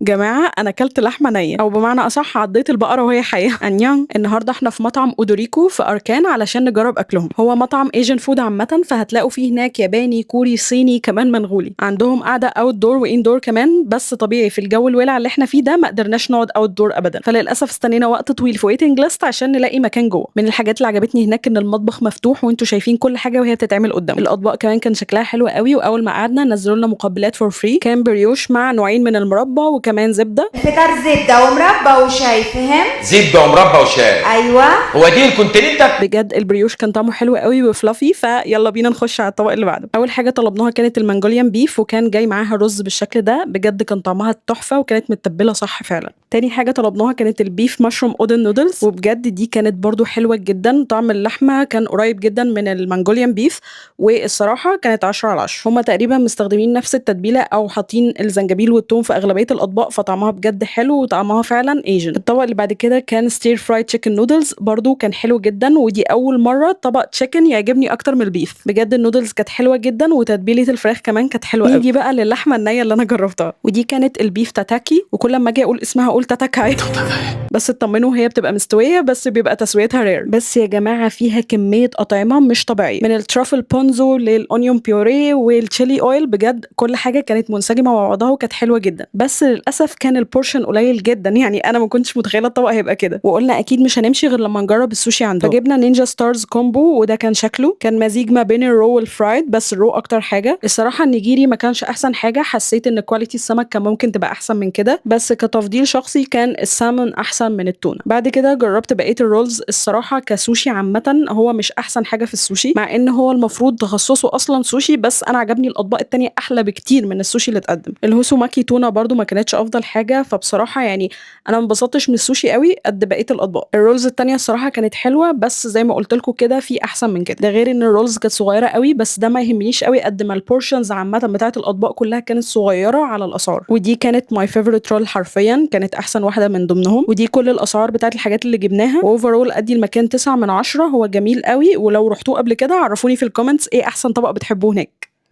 جماعة أنا أكلت لحمة نية، أو بمعنى أصح عضيت البقرة وهي حية. أنيان. النهاردة احنا في مطعم أودوريكو في أركان علشان نجرب أكلهم. هو مطعم ايجن فود عامة، فهتلاقوا فيه هناك ياباني كوري صيني كمان منغولي. عندهم قعدة اوت دور وان دور كمان، بس طبيعي في الجو الولع اللي احنا فيه ده ما قدرناش نقعد اوت دور أبدا، فللأسف استنينا وقت طويل في ويتنج ليست عشان نلاقي مكان جوه. من الحاجات اللي عجبتني هناك إن المطبخ مفتوح وانتوا شايفين كل حاجة وهي بتتعمل قدام. الأطباق كمان كان شكلها حلو قوي، وأول ما قعدنا نزلوا لنا مقبلات فور فري، كان بريوش مع نوعين من المربى وكمان زبدة. فطار زبدة ومربى وشاي، فهم؟ زبده ومربى وشاي. ايوه. هو دي الكونتيننتال؟ بجد البريوش كان طعمه حلو قوي وفلافي، فيلا بينا نخش على الطبق اللي بعده. اول حاجه طلبناها كانت المنجوليان بيف، وكان جاي معاها رز بالشكل ده، بجد كان طعمها تحفه وكانت متبله صح فعلا. تاني حاجه طلبناها كانت البيف مشروم اودن نودلز، وبجد دي كانت برضو حلوه جدا، طعم اللحمه كان قريب جدا من المنجوليان بيف، والصراحه كانت 10 على 10. هما تقريبا مستخدمين نفس التتبيله او حاطين الزنجبيل والثوم في اغلبيه الاطباق، فطعمها بجد حلو وطعمها فعلا ايجن. الطبق اللي بعد كده كان ستير فرايد تشيكن نودلز، برضو كان حلو جدا، ودي اول مره طبق تشيكن يعجبني اكتر من البيف. بجد النودلز كانت حلوه جدا وتتبيله الفراخ كمان كانت حلوه قوي. نيجي بقى للحمه النيه اللي انا جربتها، ودي كانت البيف تاتاكي، وكل ما اجي اقول اسمها اقول تاتاكاي بس اطمنوا هي بتبقى مستويه، بس بيبقى تسويتها رير. بس يا جماعه فيها كميه اطعمه مش طبيعيه، من الترافل بونزو للاونيون بيوري والتشيلي اويل، بجد كل حاجه كانت منسجمه مع بعضها وكانت حلوه جدا، بس للاسف كان البورشن قليل جدا، يعني انا ما كنتش متخيله الطبق هيبقى كده، وقلنا اكيد مش هنمشي غير لما نجرب السوشي عندهم. فجبنا نينجا ستارز كومبو، وده كان شكله كان مزيج ما بين الرو والفرايد، بس الرو اكتر حاجه. الصراحه النيجيري ما كانش احسن حاجه، حسيت ان كواليتي السمك كان ممكن تبقى احسن من كده، بس كتفضيل شخصي كان السالمون احسن من التونه. بعد كده جربت بقيه الرولز. الصراحه كسوشي عامه هو مش احسن حاجه في السوشي، مع ان هو المفروض تخصصه اصلا سوشي، بس انا عجبني الاطباق التانية احلى بكتير من السوشي اللي اتقدم. الهوسو ماكي تونه برضو ما كانتش افضل حاجه، فبصراحه يعني انا ما انبسطتش من السوشي قوي قد بقيه الاطباق. الرولز التانية الصراحه كانت حلوه، بس زي ما قلت لكم كده في احسن من كده، ده غير ان الرولز كانت صغيره قوي، بس ده ما يهمنيش قوي قد ما البورشنز عامه بتاعه الاطباق كلها كانت صغيره على الاسعار. ودي كانت ماي فيفورت رول، حرفيا كانت احسن واحده من ضمنهم. ودي كل الاسعار بتاعه الحاجات اللي جبناها، واوفرول ادي المكان 9 من 10. هو جميل قوي، ولو رحتوه قبل كده عرفوني في الكومنتس ايه احسن طبق بتحبوه هناك.